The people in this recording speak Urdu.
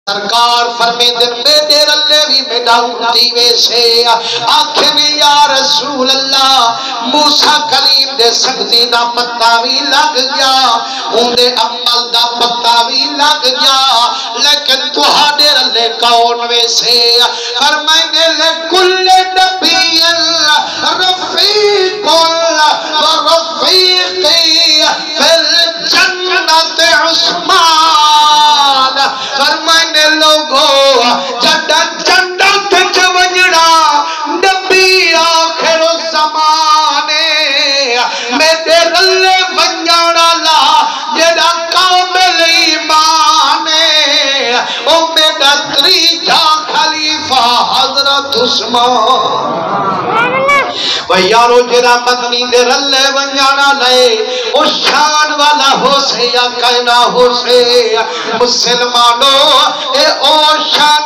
سرکار فرمی دن میرے رلے بھی میڈا اٹھتی ویسے آنکھیں یا رسول اللہ موسیٰ کلیم دے سکتی دا پتہ بھی لگ گیا اندے عمل دا پتہ بھی لگ گیا لیکن تہاڈے رلے کون ویسے فرمائنے لکل نبی رفیق ورفیقی فی الجنت عثمان فرمائنے لوگو جڑا جنت چونجڑا نبی آخر زمانے میرے رلے ونجانا لا جڑا کامل ایمانے او میرا تریجا خلیفہ حضرت عثمان یارو جرا مدنی دے رلے ونجانا لے او شان والا ہو سے یا کائنا ہو سے مسلمانوں اے او شان